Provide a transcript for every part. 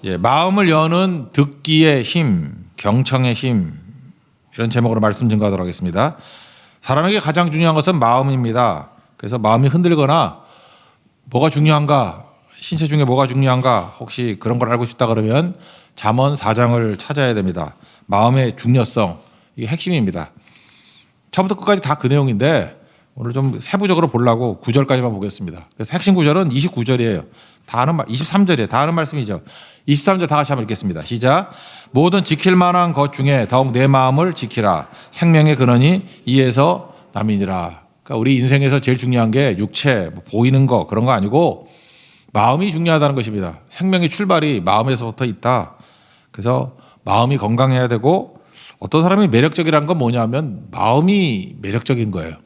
예, 마음을 여는 듣기의 힘, 경청의 힘, 이런 제목으로 말씀 증거하도록 하겠습니다. 사람에게 가장 중요한 것은 마음입니다. 그래서 마음이 흔들거나 뭐가 중요한가, 신체 중에 뭐가 중요한가, 혹시 그런 걸 알고 싶다 그러면 잠언 4장을 찾아야 됩니다. 마음의 중요성, 이게 핵심입니다. 처음부터 끝까지 다 그 내용인데 오늘 좀 세부적으로 보려고 9절까지만 보겠습니다. 그래서 핵심 구절은 29절이에요. 다 아는 23절이에요. 다 아는 말씀이죠. 23절 다 같이 한번 읽겠습니다. 시작. 모든 지킬 만한 것 중에 더욱 내 마음을 지키라. 생명의 근원이 이에서 남이니라. 그러니까 우리 인생에서 제일 중요한 게 육체, 뭐 보이는 거 그런 거 아니고 마음이 중요하다는 것입니다. 생명의 출발이 마음에서부터 있다. 그래서 마음이 건강해야 되고 어떤 사람이 매력적이라는 건 뭐냐면 마음이 매력적인 거예요.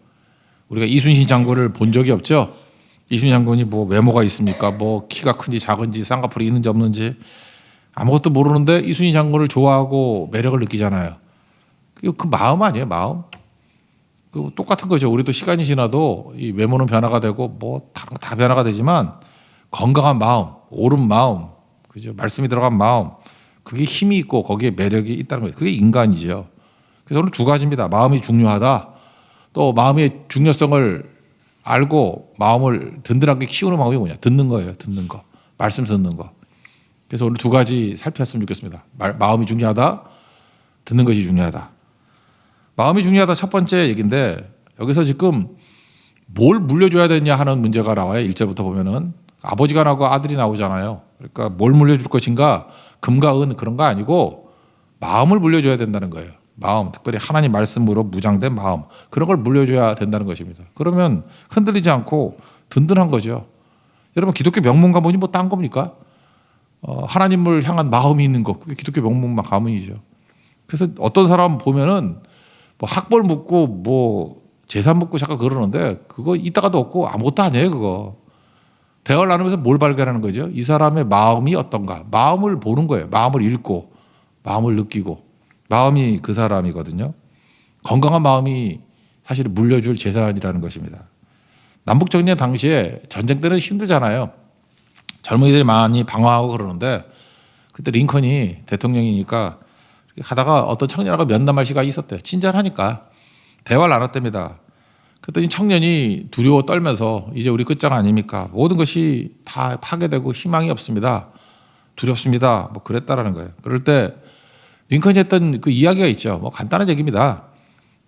우리가 이순신 장군을 본 적이 없죠. 이순신 장군이 뭐 외모가 있습니까? 뭐 키가 큰지 작은지 쌍꺼풀이 있는지 없는지 아무것도 모르는데 이순신 장군을 좋아하고 매력을 느끼잖아요. 그 마음 아니에요, 마음? 그 똑같은 거죠. 우리도 시간이 지나도 이 외모는 변화가 되고 뭐 다 변화가 되지만 건강한 마음, 옳은 마음, 그죠? 말씀이 들어간 마음, 그게 힘이 있고 거기에 매력이 있다는 거예요. 그게 인간이죠. 그래서 오늘 두 가지입니다. 마음이 중요하다. 또 마음의 중요성을 알고 마음을 든든하게 키우는 방법이 뭐냐? 듣는 거예요. 듣는 거. 말씀 듣는 거. 그래서 오늘 두 가지 살폈으면 좋겠습니다. 마음이 중요하다. 듣는 것이 중요하다. 마음이 중요하다 첫 번째 얘기인데 여기서 지금 뭘 물려줘야 되냐 하는 문제가 나와요. 1절부터 보면은 아버지가 나오고 아들이 나오잖아요. 그러니까 뭘 물려줄 것인가? 금과 은 그런 거 아니고 마음을 물려줘야 된다는 거예요. 마음, 특별히 하나님 말씀으로 무장된 마음, 그런 걸 물려줘야 된다는 것입니다. 그러면 흔들리지 않고 든든한 거죠. 여러분 기독교 명문가 보니 뭐 딴 겁니까? 하나님을 향한 마음이 있는 거, 그게 기독교 명문가 가문이죠. 그래서 어떤 사람 보면은 뭐 학벌 묻고 뭐 재산 묻고 잠깐 그러는데 그거 이따가도 없고 아무것도 아니에요. 그거 대화를 나누면서 뭘 발견하는 거죠? 이 사람의 마음이 어떤가? 마음을 보는 거예요. 마음을 읽고 마음을 느끼고. 마음이 그 사람이거든요. 건강한 마음이 사실 물려줄 재산이라는 것입니다. 남북정년 당시에 전쟁 때는 힘들잖아요. 젊은이들이 많이 방황하고 그러는데 그때 링컨이 대통령이니까 가다가 어떤 청년하고 면담할 시간이 있었대요. 친절하니까 대화를 나눴답니다. 그랬더니 청년이 두려워 떨면서 이제 우리 끝장 아닙니까? 모든 것이 다 파괴되고 희망이 없습니다. 두렵습니다. 뭐 그랬다라는 거예요. 그럴 때 링컨이 했던 그 이야기가 있죠. 뭐 간단한 얘기입니다.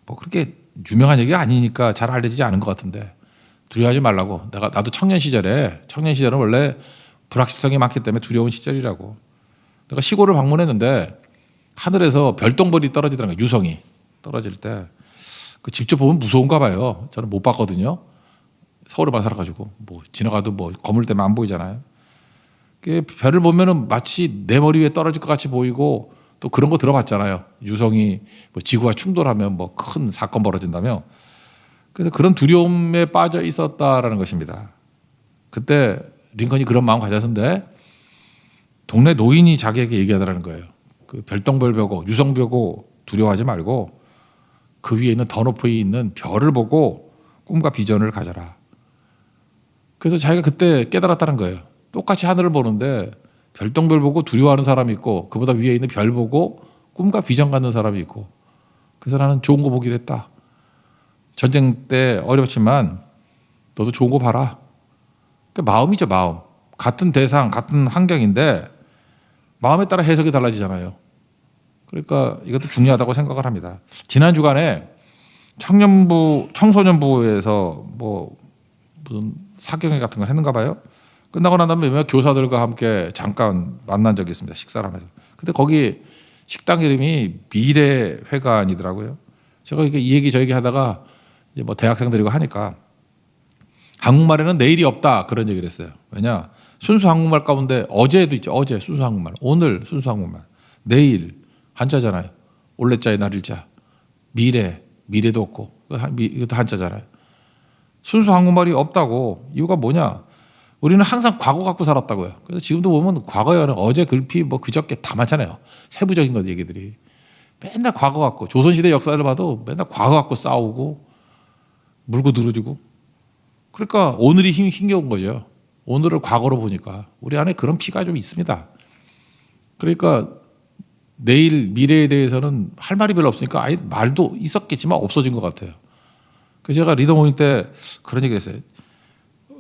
뭐 그렇게 유명한 얘기가 아니니까 잘 알려지지 않은 것 같은데 두려워하지 말라고. 나도 청년 시절은 원래 불확실성이 많기 때문에 두려운 시절이라고. 내가 시골을 방문했는데 하늘에서 별똥별이 떨어지더라고요. 유성이 떨어질 때 그 직접 보면 무서운가 봐요. 저는 못 봤거든요. 서울에만 살아가지고 뭐 지나가도 뭐 거물 때문에 안 보이잖아요. 그 별을 보면은 마치 내 머리 위에 떨어질 것 같이 보이고. 또 그런 거 들어봤잖아요. 유성이 뭐 지구와 충돌하면 뭐 큰 사건 벌어진다며. 그래서 그런 두려움에 빠져 있었다라는 것입니다. 그때 링컨이 그런 마음 가졌는데 동네 노인이 자기에게 얘기하더라는 거예요. 그 별똥별 보고 유성 보고 두려워하지 말고 그 위에 있는 더 높이 있는 별을 보고 꿈과 비전을 가져라. 그래서 자기가 그때 깨달았다는 거예요. 똑같이 하늘을 보는데 별똥별 보고 두려워하는 사람이 있고 그보다 위에 있는 별 보고 꿈과 비전 갖는 사람이 있고 그래서 나는 좋은 거 보기로 했다. 전쟁 때 어렵지만 너도 좋은 거 봐라. 그러니까 마음이죠. 마음. 같은 대상 같은 환경인데 마음에 따라 해석이 달라지잖아요. 그러니까 이것도 중요하다고 생각을 합니다. 지난 주간에 청소년부에서 뭐 무슨 사경회 같은 거 했는가 봐요. 끝나고 난 다음에 몇몇 교사들과 함께 잠깐 만난 적이 있습니다. 식사를 하면서. 근데 거기 식당 이름이 미래회관이더라고요. 제가 이 얘기 저 얘기 하다가 이제 뭐 대학생들이고 하니까 한국말에는 내일이 없다 그런 얘기를 했어요. 왜냐? 순수 한국말 가운데 어제도 있죠. 어제 순수 한국말. 오늘 순수 한국말. 내일 한자잖아요. 올레자에 날일자. 미래도 없고 이것도 한자잖아요. 순수 한국말이 없다고. 이유가 뭐냐? 우리는 항상 과거 갖고 살았다고요. 그래서 지금도 보면 과거에는 어제 글피 뭐 그저께 다 많잖아요. 세부적인 것 얘기들이. 맨날 과거 갖고 조선시대 역사를 봐도 맨날 과거 갖고 싸우고 물고 늘어지고. 그러니까 오늘이 힘겨운 거죠. 오늘을 과거로 보니까 우리 안에 그런 피가 좀 있습니다. 그러니까 내일 미래에 대해서는 할 말이 별로 없으니까 아예 말도 있었겠지만 없어진 것 같아요. 그래서 제가 리더 모임 때 그런 얘기 했어요.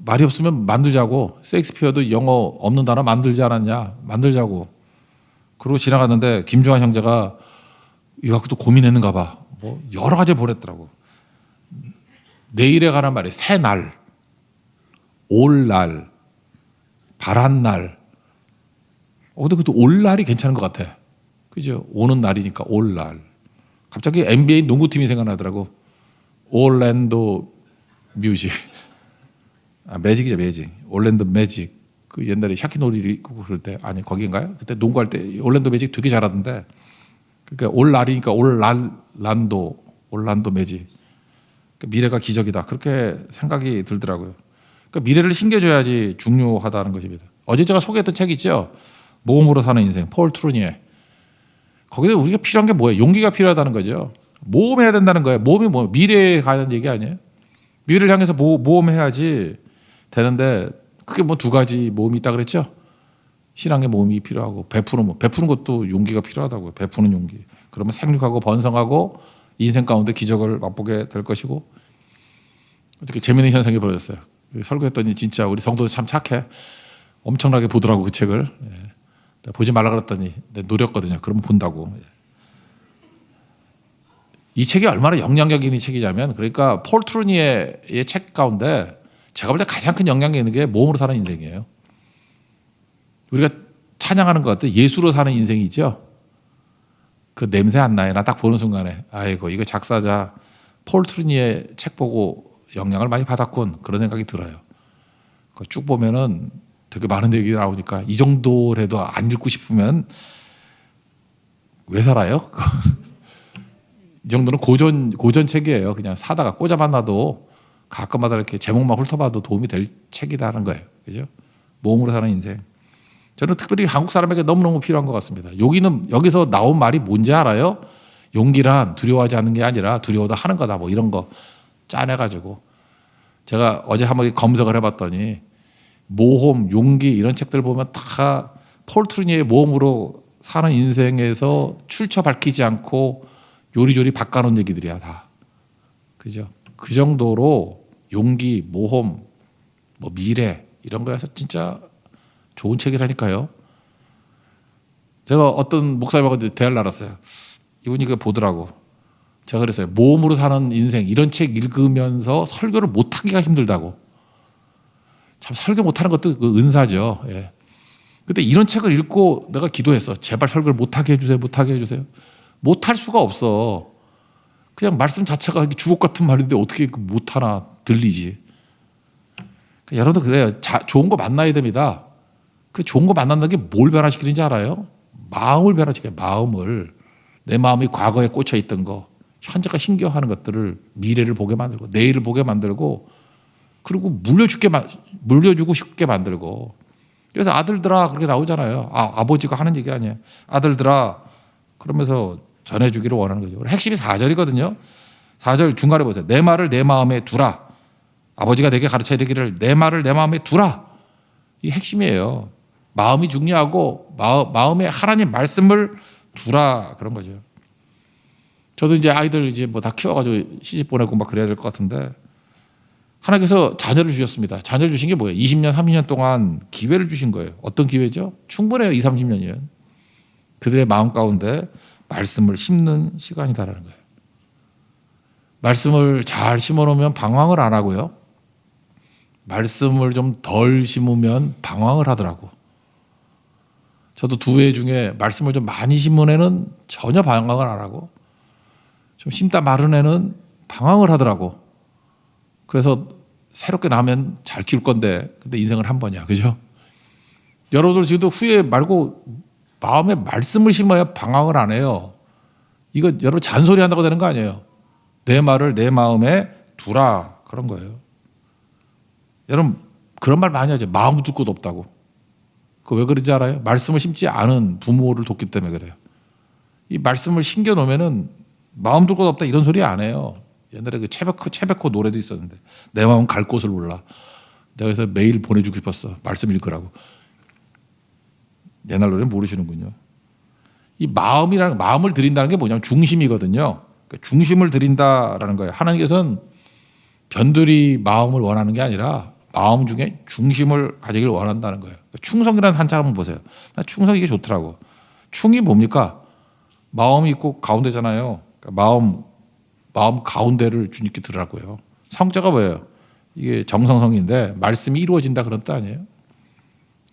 말이 없으면 만들자고. 셰익스피어도 영어 없는 단어 만들지 않았냐. 만들자고. 그러고 지나갔는데 김주환 형제가 이거 갖고 또 고민했는가 봐. 뭐 여러 가지 보냈더라고. 내일에 관한 말이 새날, 올날, 바란날. 근데 그것도 올날이 괜찮은 것 같아. 그죠? 오는 날이니까 올날. 갑자기 NBA 농구팀이 생각나더라고. 올랜도 뮤직. 매직이죠, 매직. 올랜도 매직. 그 옛날에 샤키노리 있고 그럴 때 아니 거기인가요? 그때 농구할 때 올랜도 매직 되게 잘하던데. 그러니까 올날이니까 올란도 매직. 그러니까 미래가 기적이다. 그렇게 생각이 들더라고요. 그러니까 미래를 신겨줘야지 중요하다는 것입니다. 어제 제가 소개했던 책 있죠. 모험으로 사는 인생, 폴 트루니에. 거기서 우리가 필요한 게 뭐예요? 용기가 필요하다는 거죠. 모험해야 된다는 거예요. 모험이 뭐 미래에 가는 얘기 아니에요? 미래를 향해서 모험해야지 되는데 그게 뭐 두 가지 모험이 있다 그랬죠. 신앙의 모험이 필요하고 베푸는 것도 용기가 필요하다고요. 베푸는 용기. 그러면 생육하고 번성하고 인생 가운데 기적을 맛보게 될 것이고. 어떻게 재미있는 현상이 벌어졌어요. 설교했더니 진짜 우리 성도들 참 착해. 엄청나게 보더라고 그 책을. 보지 말라 그랬더니 노렸거든요. 그러면 본다고. 이 책이 얼마나 영향력 있는 책이냐면 그러니까 폴 트루니에의 책 가운데 제가 볼 때 가장 큰 영향력 있는 게 모험으로 사는 인생이에요. 우리가 찬양하는 것 같아. 예수로 사는 인생이죠. 그 냄새 안 나요. 나 딱 보는 순간에 아이고 이거 작사자 폴 트루니에 책 보고 영향을 많이 받았군. 그런 생각이 들어요. 쭉 보면은 되게 많은 얘기 나오니까 이 정도라도 안 읽고 싶으면 왜 살아요? 이 정도는 고전 책이에요. 그냥 사다가 꽂아만 놔도 가끔마다 이렇게 제목만 훑어봐도 도움이 될 책이라는 거예요. 그죠? 모험으로 사는 인생. 저는 특별히 한국 사람에게 너무너무 필요한 것 같습니다. 여기서 나온 말이 뭔지 알아요? 용기란 두려워하지 않는 게 아니라 두려워도 하는 거다. 뭐 이런 거 짜내가지고. 제가 어제 한번 검색을 해봤더니 모험, 용기 이런 책들 보면 다 폴 트루니에의 모험으로 사는 인생에서 출처 밝히지 않고 요리조리 바꿔놓은 얘기들이야 다. 그죠? 그 정도로 용기, 모험, 뭐 미래 이런 거에서 진짜 좋은 책이라니까요. 제가 어떤 목사님하고 대화를 나눴어요. 이분이 그거 보더라고. 제가 그랬어요. 모험으로 사는 인생 이런 책 읽으면서 설교를 못하기가 힘들다고. 참 설교 못하는 것도 그 은사죠. 예. 근데 이런 책을 읽고 내가 기도했어. 제발 설교를 못하게 해주세요. 못하게 해주세요. 못할 수가 없어. 그냥 말씀 자체가 주옥 같은 말인데 어떻게 못하나 들리지. 그러니까 여러분도 그래요. 좋은 거 만나야 됩니다. 그 좋은 거 만난다는 게 뭘 변화시키는지 알아요? 마음을 변화시켜요. 마음을. 내 마음이 과거에 꽂혀 있던 거, 현재가 힘겨워하는 것들을 미래를 보게 만들고 내일을 보게 만들고 그리고 물려주고 싶게 만들고. 그래서 아들들아 그렇게 나오잖아요. 아버지가 하는 얘기 아니에요. 아들들아 그러면서 전해주기를 원하는 거죠. 핵심이 4절이거든요. 4절 중간에 보세요. 내 말을 내 마음에 두라. 아버지가 내게 가르쳐 이르기를 내 말을 내 마음에 두라. 이 핵심이에요. 마음이 중요하고 마음에 하나님 말씀을 두라 그런 거죠. 저도 이제 아이들 이제 뭐 다 키워가지고 시집 보내고 막 그래야 될 것 같은데 하나님께서 자녀를 주셨습니다. 자녀를 주신 게 뭐예요? 20년, 30년 동안 기회를 주신 거예요. 어떤 기회죠? 충분해요. 20, 30년이면. 그들의 마음 가운데 말씀을 심는 시간이다라는 거예요. 말씀을 잘 심어놓으면 방황을 안 하고요. 말씀을 좀 덜 심으면 방황을 하더라고. 저도 두 애 중에 말씀을 좀 많이 심은 애는 전혀 방황을 안 하고 좀 심다 마른 애는 방황을 하더라고. 그래서 새롭게 나면 잘 키울 건데 근데 인생은 한 번이야. 그죠? 여러분들 지금도 후회 말고 마음에 말씀을 심어야 방황을 안 해요. 이거 여러분 잔소리 한다고 되는 거 아니에요. 내 말을 내 마음에 두라 그런 거예요. 여러분 그런 말 많이 하죠. 마음 둘 곳 없다고. 그거 왜 그런지 알아요? 말씀을 심지 않은 부모를 돕기 때문에 그래요. 이 말씀을 심겨 놓으면은 마음 둘 곳 없다 이런 소리 안 해요. 옛날에 그 채베코 노래도 있었는데 내 마음 갈 곳을 몰라. 내가 그래서 매일 보내주고 싶었어. 말씀 읽으라고. 옛날 노래 모르시는군요. 이 마음을 드린다는 게 뭐냐면 중심이거든요. 그러니까 중심을 드린다라는 거예요. 하나님께서는 변두리 마음을 원하는 게 아니라 마음 중에 중심을 가지길 원한다는 거예요. 그러니까 충성이라는 한자 한번 보세요. 나 충성 이게 좋더라고. 충이 뭡니까? 마음이 있고 가운데잖아요. 그러니까 마음 가운데를 주님께 드리라고요. 성자가 뭐예요? 이게 정성성인데 말씀이 이루어진다 그런 뜻 아니에요?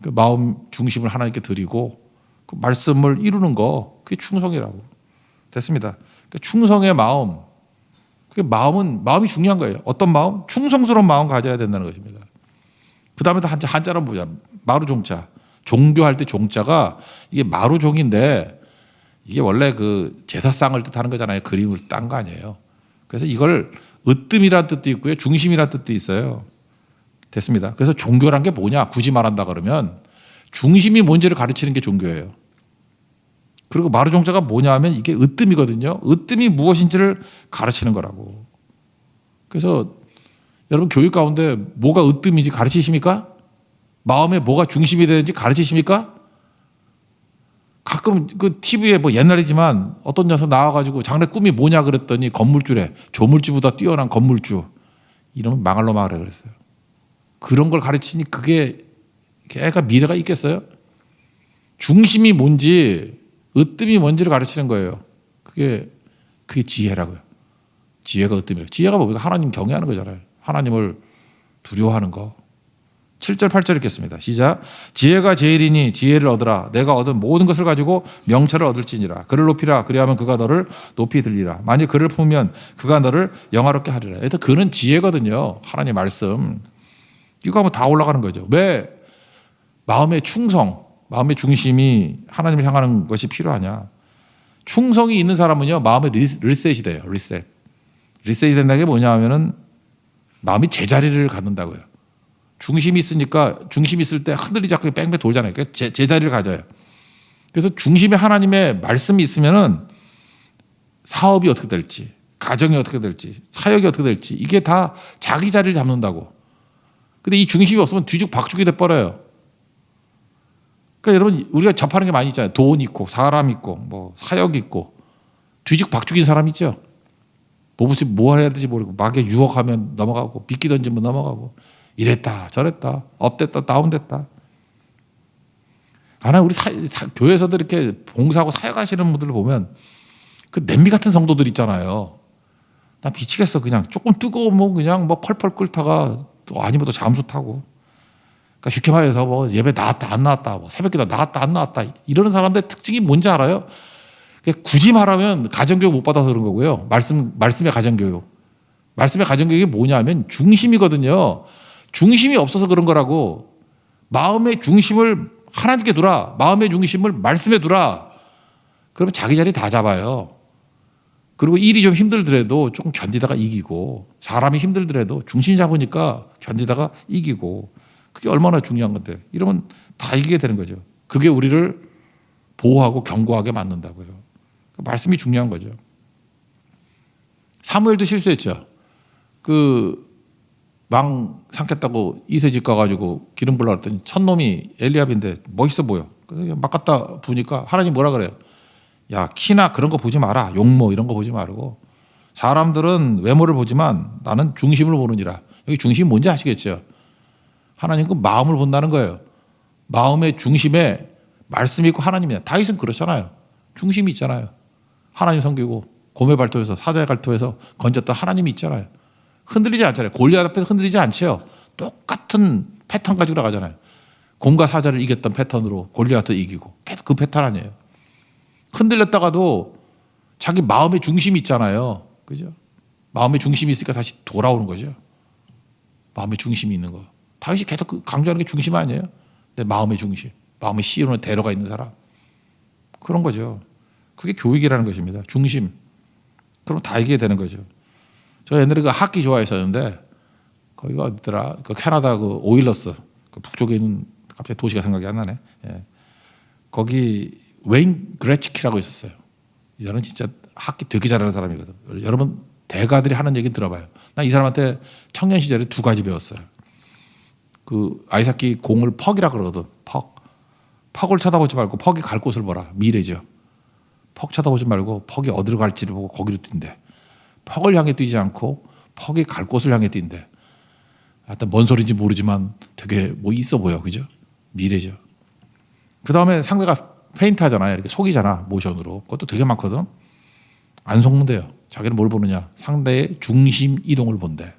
그 마음 중심을 하나님께 드리고 그 말씀을 이루는 거 그게 충성이라고. 됐습니다. 그러니까 충성의 마음. 그게 마음이 중요한 거예요. 어떤 마음? 충성스러운 마음 가져야 된다는 것입니다. 그 다음에 또 한자로 보자. 마루종자. 종교할 때 종자가 이게 마루종인데 이게 원래 그 제사상을 뜻하는 거잖아요. 그림을 딴 거 아니에요. 그래서 이걸 으뜸이라는 뜻도 있고요. 중심이라는 뜻도 있어요. 됐습니다. 그래서 종교란 게 뭐냐? 굳이 말한다 그러면 중심이 뭔지를 가르치는 게 종교예요. 그리고 마루종자가 뭐냐 하면 이게 으뜸이거든요. 으뜸이 무엇인지를 가르치는 거라고. 그래서 여러분 교육 가운데 뭐가 으뜸인지 가르치십니까? 마음에 뭐가 중심이 되는지 가르치십니까? 가끔 그 TV에 뭐 옛날이지만 어떤 녀석 나와가지고 장래 꿈이 뭐냐 그랬더니 건물주래. 조물주보다 뛰어난 건물주. 이러면 망할 놈아 그랬어요. 그런 걸 가르치니 그게 애가 미래가 있겠어요? 중심이 뭔지 으뜸이 뭔지를 가르치는 거예요. 그게 지혜라고요. 지혜가 으뜸이에요. 지혜가 뭡니까? 하나님 경외하는 거잖아요. 하나님을 두려워하는 거. 7절 8절 읽겠습니다. 시작. 지혜가 제일이니 지혜를 얻으라. 내가 얻은 모든 것을 가지고 명철을 얻을지니라. 그를 높이라. 그리하면 그가 너를 높이 들리라. 만약 그를 품으면 그가 너를 영화롭게 하리라. 일단 그는 지혜거든요. 하나님 말씀. 이거 하면 다 올라가는 거죠. 왜 마음의 충성, 마음의 중심이 하나님을 향하는 것이 필요하냐. 충성이 있는 사람은요. 마음의 리셋이 돼요. 리셋이 된다는 게 뭐냐 하면은 마음이 제자리를 갖는다고요. 중심이 있으니까 중심이 있을 때 흔들리지 않고 뺑뺑 돌잖아요. 그러니까 제자리를 가져요. 그래서 중심에 하나님의 말씀이 있으면은 사업이 어떻게 될지, 가정이 어떻게 될지, 사역이 어떻게 될지 이게 다 자기 자리를 잡는다고. 근데 이 중심이 없으면 뒤죽박죽이 돼버려요. 그러니까 여러분 우리가 접하는 게 많이 있잖아요. 돈 있고 사람 있고 뭐 사역 있고 뒤죽박죽인 사람 있죠. 뭐 해야 될지 모르고 막에 유혹하면 넘어가고 빗기 던지면 넘어가고 이랬다 저랬다 업됐다 다운됐다. 우리 교회에서도 이렇게 봉사하고 사역하시는 분들을 보면 그 냄비 같은 성도들 있잖아요. 나 미치겠어. 그냥 조금 뜨거우면 그냥 뭐 펄펄 끓다가 또 아니면 또 잠수 타고. 그러니까 쉽게 말해서 뭐 예배 나왔다 안 나왔다 뭐 새벽기도 나왔다 안 나왔다 이러는 사람들의 특징이 뭔지 알아요? 굳이 말하면 가정교육 못 받아서 그런 거고요. 말씀의 가정교육. 말씀의 가정교육이 뭐냐면 중심이거든요. 중심이 없어서 그런 거라고. 마음의 중심을 하나님께 두라. 마음의 중심을 말씀에 두라. 그러면 자기 자리 다 잡아요. 그리고 일이 좀 힘들더라도 조금 견디다가 이기고 사람이 힘들더라도 중심 잡으니까 견디다가 이기고 그게 얼마나 중요한 건데 이러면 다 이기게 되는 거죠. 그게 우리를 보호하고 견고하게 만든다고요. 말씀이 중요한 거죠. 사무엘도 실수했죠. 망 삼켰다고 이새집 가가지고 기름 불러 그랬더니 첫 놈이 엘리압인데 멋있어 보여. 그래서 막 갖다 부니까 하나님 뭐라 그래요? 야, 키나 그런 거 보지 마라. 용모 이런 거 보지 말고. 사람들은 외모를 보지만 나는 중심을 보느니라. 여기 중심이 뭔지 아시겠죠? 하나님 그 마음을 본다는 거예요. 마음의 중심에 말씀이 있고 하나님이야. 다윗은 그렇잖아요. 중심이 있잖아요. 하나님 섬기고 고멜 발토에서 사자의 갈토에서 건졌던 하나님이 있잖아요. 흔들리지 않잖아요. 골리앗 앞에서 흔들리지 않죠. 똑같은 패턴 가지고 나가잖아요. 곰과 사자를 이겼던 패턴으로 골리앗도 이기고 계속 그 패턴 아니에요. 흔들렸다가도 자기 마음의 중심이 있잖아요. 그죠? 마음의 중심이 있으니까 다시 돌아오는 거죠. 마음의 중심이 있는 거. 다윗이 계속 강조하는 게 중심 아니에요? 내 마음의 중심. 마음의 시론에 대로가 있는 사람. 그런 거죠. 그게 교육이라는 것입니다. 중심. 그럼 다 이기게 되는 거죠. 저 옛날에 그 하키 좋아했었는데 거기가 어디더라? 그 캐나다 그 오일러스 그 북쪽에 있는 갑자기 도시가 생각이 안 나네. 예. 거기 웨인 그레츠키라고 있었어요. 이 사람은 진짜 하키 되게 잘하는 사람이거든. 여러분 대가들이 하는 얘기는 들어봐요. 나 이 사람한테 청년 시절에 2가지 배웠어요. 그 아이스하키 공을 퍽이라 그러거든. 퍽을 쳐다보지 말고 퍽이 갈 곳을 보라. 미래죠. 퍽 쳐다보지 말고 퍽이 어디로 갈지를 보고 거기로 뛴대. 퍽을 향해 뛰지 않고 퍽이 갈 곳을 향해 뛴대. 하여튼 뭔 소리인지 모르지만 되게 뭐 있어 보여. 그죠? 미래죠. 그 다음에 상대가 페인트 하잖아요. 이렇게 속이잖아. 모션으로. 그것도 되게 많거든. 안 속는데요. 자기는 뭘 보느냐. 상대의 중심 이동을 본대.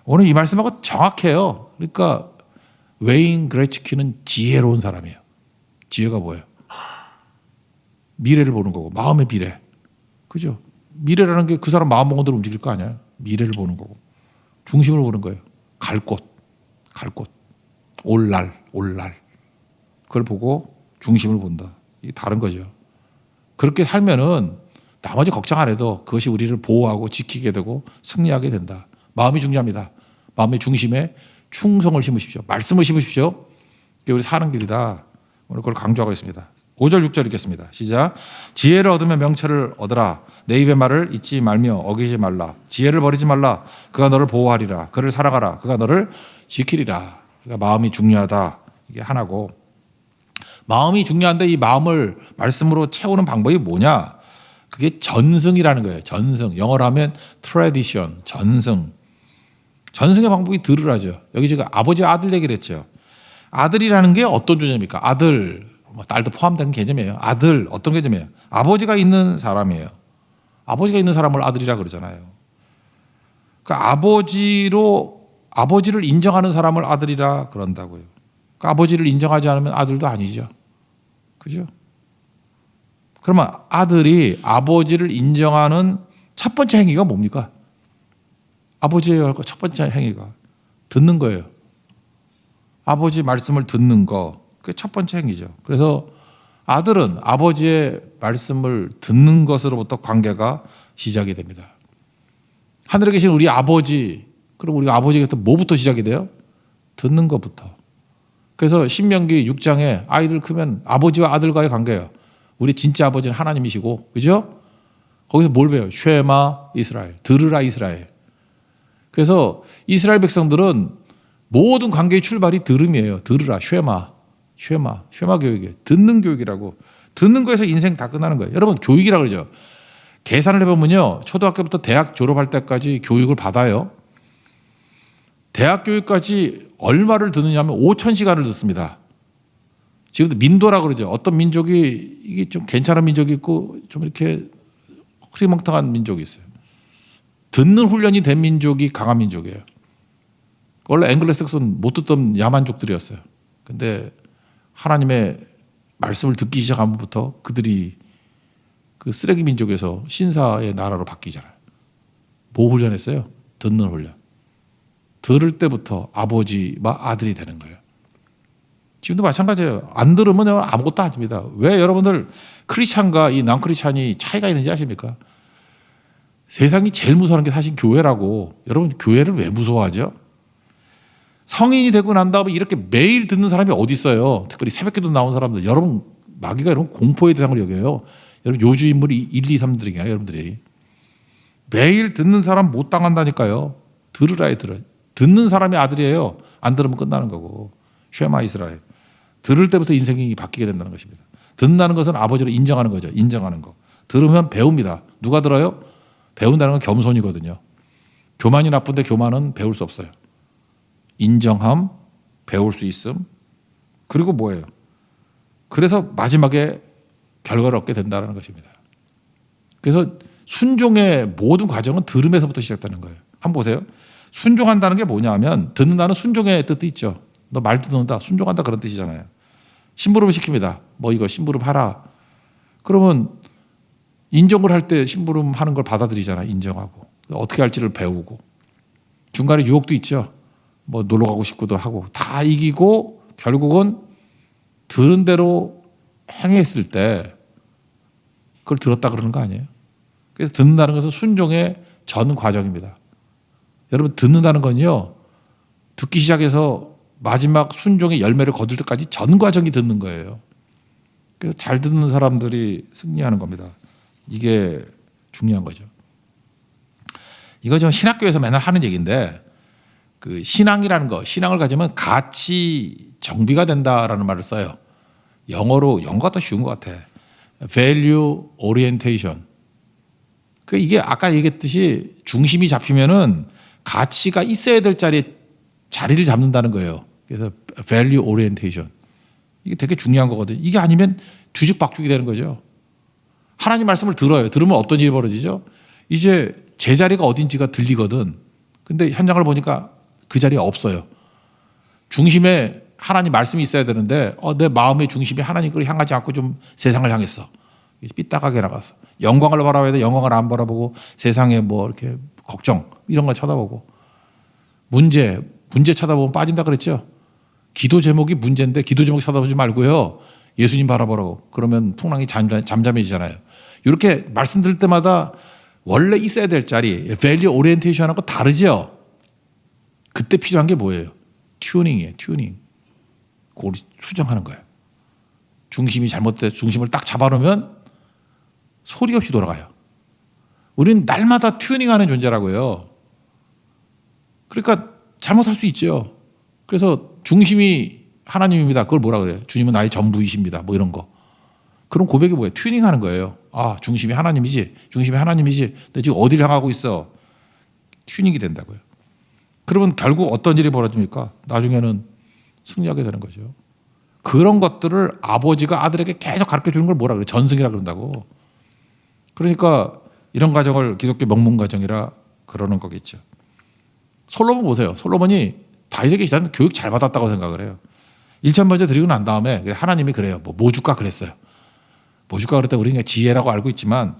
오늘 이 말씀하고 정확해요. 그러니까 웨인 그레츠키는 지혜로운 사람이에요. 지혜가 뭐예요? 미래를 보는 거고 마음의 미래. 그죠? 미래라는 게 그 사람 마음 먹은 대로 움직일 거 아니야. 미래를 보는 거고 중심을 보는 거예요. 갈 곳. 올 날. 그걸 보고 중심을 본다. 이게 다른 거죠. 그렇게 살면은 나머지 걱정 안 해도 그것이 우리를 보호하고 지키게 되고 승리하게 된다. 마음이 중요합니다. 마음의 중심에 충성을 심으십시오. 말씀을 심으십시오. 그게 우리 사는 길이다. 오늘 그걸 강조하고 있습니다. 5절 6절 읽겠습니다. 시작. 지혜를 얻으면 명철을 얻으라. 내 입의 말을 잊지 말며 어기지 말라. 지혜를 버리지 말라. 그가 너를 보호하리라. 그를 사랑하라. 그가 너를 지키리라. 그러니까 마음이 중요하다. 이게 하나고 마음이 중요한데 이 마음을 말씀으로 채우는 방법이 뭐냐? 그게 전승이라는 거예요. 전승. 영어로 하면 tradition, 전승. 전승의 방법이 들으라죠. 여기 지금 아버지 아들 얘기를 했죠. 아들이라는 게 어떤 존재입니까? 아들, 뭐 딸도 포함된 개념이에요. 아들 어떤 개념이에요? 아버지가 있는 사람이에요. 아버지가 있는 사람을 아들이라 그러잖아요. 그러니까 아버지를 인정하는 사람을 아들이라 그런다고요. 그러니까 아버지를 인정하지 않으면 아들도 아니죠. 그죠? 그러면 아들이 아버지를 인정하는 첫 번째 행위가 뭡니까? 아버지의 첫 번째 행위가 듣는 거예요. 아버지 말씀을 듣는 거. 그게 첫 번째 행위죠. 그래서 아들은 아버지의 말씀을 듣는 것으로부터 관계가 시작이 됩니다. 하늘에 계신 우리 아버지, 그럼 우리가 아버지가 뭐부터 시작이 돼요? 듣는 것부터. 그래서 신명기 6장에 아이들 크면 아버지와 아들과의 관계예요. 우리 진짜 아버지는 하나님이시고, 그죠? 거기서 뭘 배워요? 쉐마 이스라엘, 들으라 이스라엘. 그래서 이스라엘 백성들은 모든 관계의 출발이 들음이에요. 들으라, 쉐마 교육이에요. 듣는 교육이라고. 듣는 거에서 인생 다 끝나는 거예요. 여러분 교육이라고 그러죠. 계산을 해보면요, 초등학교부터 대학 졸업할 때까지 교육을 받아요. 대학 교육까지 얼마를 듣느냐면 5,000시간을 듣습니다. 지금도 민도라고 그러죠. 어떤 민족이 이게 좀 괜찮은 민족이 있고 좀 이렇게 흐리멍텅한 민족이 있어요. 듣는 훈련이 된 민족이 강한 민족이에요. 원래 앵글로색슨 못 듣던 야만족들이었어요. 근데 하나님의 말씀을 듣기 시작하면부터 그들이 그 쓰레기 민족에서 신사의 나라로 바뀌잖아요. 뭐 훈련했어요? 듣는 훈련. 들을 때부터 아버지와 아들이 되는 거예요. 지금도 마찬가지예요. 안 들으면 아무것도 아닙니다. 왜 여러분들 크리스찬과 이 난크리스찬이 차이가 있는지 아십니까? 세상이 제일 무서워하는 게 사실 교회라고. 여러분 교회를 왜 무서워하죠? 성인이 되고 난 다음에 이렇게 매일 듣는 사람이 어디 있어요? 특별히 새벽기도 나온 사람들. 여러분 마귀가 여러분 공포의 대상을 여겨요. 여러분 요주 인물이 1, 2, 3들이냐 여러분들이. 매일 듣는 사람 못 당한다니까요. 들으라 들어. 듣는 사람이 아들이에요. 안 들으면 끝나는 거고. 쉐마 이스라엘. 들을 때부터 인생이 바뀌게 된다는 것입니다. 듣는다는 것은 아버지를 인정하는 거죠. 인정하는 거. 들으면 배웁니다. 누가 들어요? 배운다는 건 겸손이거든요. 교만이 나쁜데 교만은 배울 수 없어요. 인정함, 배울 수 있음, 그리고 뭐예요? 그래서 마지막에 결과를 얻게 된다는 것입니다. 그래서 순종의 모든 과정은 들음에서부터 시작되는 거예요. 한번 보세요. 순종한다는 게 뭐냐 하면 듣는다는 순종의 뜻도 있죠. 너 말 듣는다, 순종한다 그런 뜻이잖아요. 심부름을 시킵니다. 뭐 이거 심부름 하라. 그러면 인정을 할 때 심부름 하는 걸 받아들이잖아요. 인정하고. 어떻게 할지를 배우고. 중간에 유혹도 있죠. 뭐 놀러 가고 싶기도 하고. 다 이기고 결국은 들은 대로 행했을 때 그걸 들었다 그러는 거 아니에요? 그래서 듣는다는 것은 순종의 전 과정입니다. 여러분 듣는다는 건요. 듣기 시작해서 마지막 순종의 열매를 거둘 때까지 전 과정이 듣는 거예요. 그래서 잘 듣는 사람들이 승리하는 겁니다. 이게 중요한 거죠. 이거 좀 신학교에서 맨날 하는 얘기인데 그 신앙이라는 거, 신앙을 가지면 가치 정비가 된다라는 말을 써요. 영어가 더 쉬운 것 같아. value orientation. 그 이게 아까 얘기했듯이 중심이 잡히면은 가치가 있어야 될 자리를 잡는다는 거예요. 그래서 value orientation. 이게 되게 중요한 거거든요. 이게 아니면 뒤죽박죽이 되는 거죠. 하나님 말씀을 들어요. 들으면 어떤 일이 벌어지죠? 이제 제 자리가 어딘지가 들리거든. 근데 현장을 보니까 그 자리가 없어요. 중심에 하나님 말씀이 있어야 되는데 내 마음의 중심이 하나님을 향하지 않고 좀 세상을 향했어. 삐딱하게 나갔어. 영광을 바라봐야 돼. 영광을 안 바라보고 세상에 뭐 이렇게 걱정 이런 걸 쳐다보고 문제 쳐다보면 빠진다 그랬죠. 기도 제목이 문제인데 기도 제목 쳐다보지 말고요. 예수님 바라보라고. 그러면 풍랑이 잠잠해지잖아요. 이렇게 말씀 들을 때마다 원래 있어야 될 자리, 밸류 오리엔테이션하고 다르죠. 그때 필요한 게 뭐예요? 튜닝이에요. 튜닝. 그걸 수정하는 거예요. 중심이 잘못돼 중심을 딱 잡아놓으면 소리 없이 돌아가요. 우리는 날마다 튜닝하는 존재라고요. 그러니까 잘못할 수 있죠. 그래서 중심이 하나님입니다. 그걸 뭐라 그래요? 주님은 나의 전부이십니다. 뭐 이런 거. 그런 고백이 뭐예요? 튜닝하는 거예요. 아, 중심이 하나님이지. 중심이 하나님이지. 너 지금 어디를 향하고 있어? 튜닝이 된다고요. 그러면 결국 어떤 일이 벌어집니까? 나중에는 승리하게 되는 거죠. 그런 것들을 아버지가 아들에게 계속 가르쳐 주는 걸 뭐라 그래요? 전승이라 그런다고. 그러니까 이런 가정을 기독교 명문 가정이라 그러는 거겠죠. 솔로몬 보세요. 솔로몬이 다윗에게 일단 교육 잘 받았다고 생각을 해요. 1천 번째 드리고 난 다음에 하나님이 그래요. 뭐 줄까 그랬어요. 뭐 줄까 그랬다 우리가 지혜라고 알고 있지만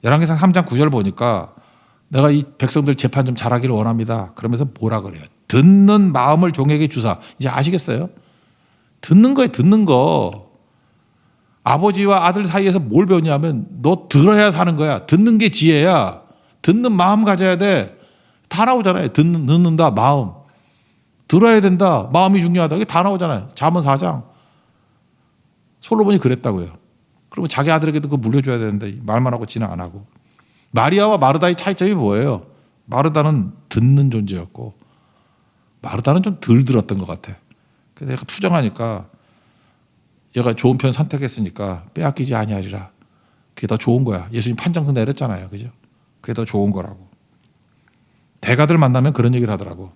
열왕기상 3장 9절 보니까 내가 이 백성들 재판 좀 잘하기를 원합니다. 그러면서 뭐라 그래요? 듣는 마음을 종에게 주사. 이제 아시겠어요? 듣는 거예요. 듣는 거. 아버지와 아들 사이에서 뭘 배웠냐면 너 들어야 사는 거야. 듣는 게 지혜야. 듣는 마음 가져야 돼. 다 나오잖아요. 듣는다 마음. 들어야 된다. 마음이 중요하다. 이게 다 나오잖아요. 잠언 4장. 솔로몬이 그랬다고요. 그러면 자기 아들에게도 그거 물려줘야 되는데 말만 하고 진행 안 하고. 마리아와 마르다의 차이점이 뭐예요? 마르다는 듣는 존재였고 마르다는 좀 덜 들었던 것 같아. 그래서 얘가 투정하니까 얘가 좋은 편 선택했으니까 빼앗기지 아니하리라. 그게 더 좋은 거야. 예수님 판정도 내렸잖아요. 그죠? 그게 더 좋은 거라고. 대가들 만나면 그런 얘기를 하더라고.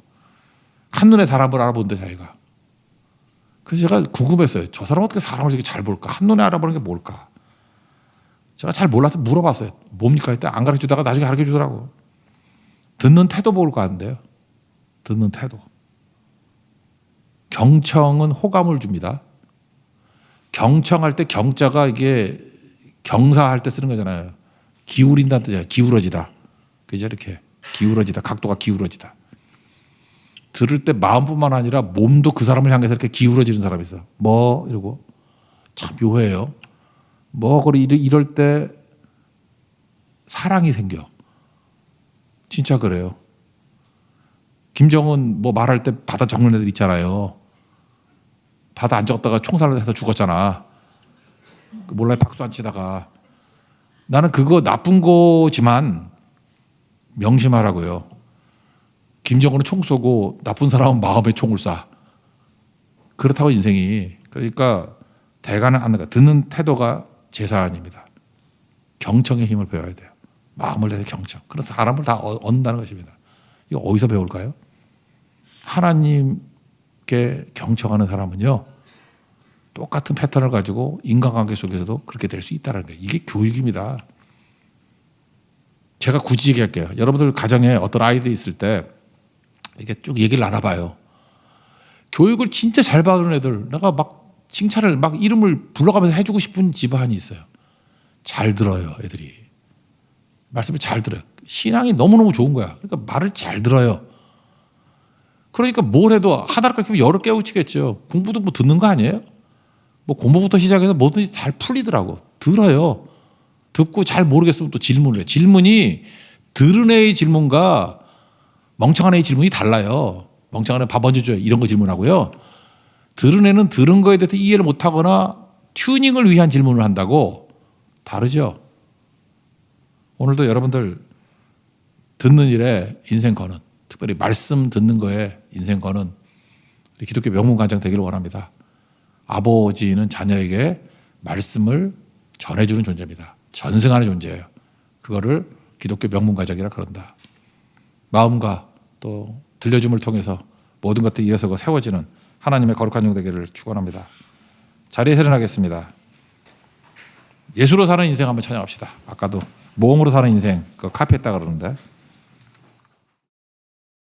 한눈에 사람을 알아본대 자기가. 그래서 제가 궁금했어요. 저 사람 어떻게 사람을 이렇게 잘 볼까? 한눈에 알아보는 게 뭘까? 제가 잘 몰라서 물어봤어요. 뭡니까? 했더니 안 가르쳐주다가 나중에 가르쳐주더라고. 듣는 태도 볼 거 같은데요. 듣는 태도. 경청은 호감을 줍니다. 경청할 때 경자가 이게 경사할 때 쓰는 거잖아요. 기울인다는 뜻이에요. 기울어지다. 그죠? 이렇게 기울어지다. 각도가 기울어지다. 들을 때 마음뿐만 아니라 몸도 그 사람을 향해서 이렇게 기울어지는 사람이 있어. 뭐 이러고 참 묘해요. 뭐 이럴 때 사랑이 생겨. 진짜 그래요. 김정은 뭐 말할 때 바다 적는 애들 있잖아요. 바다 안 적다가 총살을 해서 죽었잖아. 몰라요. 박수 안 치다가. 나는 그거 나쁜 거지만 명심하라고요. 김정은은 총 쏘고 나쁜 사람은 마음에 총을 쏴. 그렇다고 인생이. 그러니까 대가는 안 듣는 태도가 제사안입니다. 경청의 힘을 배워야 돼요. 마음을 내서 경청. 그래서 사람을 다 얻는다는 것입니다. 이거 어디서 배울까요? 하나님께 경청하는 사람은요. 똑같은 패턴을 가지고 인간관계 속에서도 그렇게 될 수 있다는 거예요. 이게 교육입니다. 제가 굳이 얘기할게요. 여러분들 가정에 어떤 아이들이 있을 때 이게 쭉 얘기를 나눠봐요. 교육을 진짜 잘 받은 애들, 내가 막 칭찬을 막 이름을 불러가면서 해주고 싶은 집안이 있어요. 잘 들어요, 애들이. 말씀을 잘 들어요. 신앙이 너무너무 좋은 거야. 그러니까 말을 잘 들어요. 그러니까 뭘 해도 하나를 가르치면 열을 깨우치겠죠. 공부도 뭐 듣는 거 아니에요? 뭐 공부부터 시작해서 뭐든지 잘 풀리더라고. 들어요. 듣고 잘 모르겠으면 또 질문을 해요. 질문이 들은 애의 질문과 멍청한 애의 질문이 달라요. 멍청한 애 밥 얹어 줘요. 이런 거 질문하고요. 들은 애는 들은 거에 대해서 이해를 못하거나 튜닝을 위한 질문을 한다고 다르죠. 오늘도 여러분들 듣는 일에 인생 거는, 특별히 말씀 듣는 거에 인생 거는 기독교 명문 가정 되기를 원합니다. 아버지는 자녀에게 말씀을 전해주는 존재입니다. 전승하는 존재예요. 그거를 기독교 명문가적이라 그런다. 마음과 또 들려줌을 통해서 모든 것들이 이어서 세워지는 하나님의 거룩한 종 되기를 축원합니다. 자리에서 일어나겠습니다. 예수로 사는 인생 한번 찬양합시다. 아까도 모험으로 사는 인생 그 카피했다 그러는데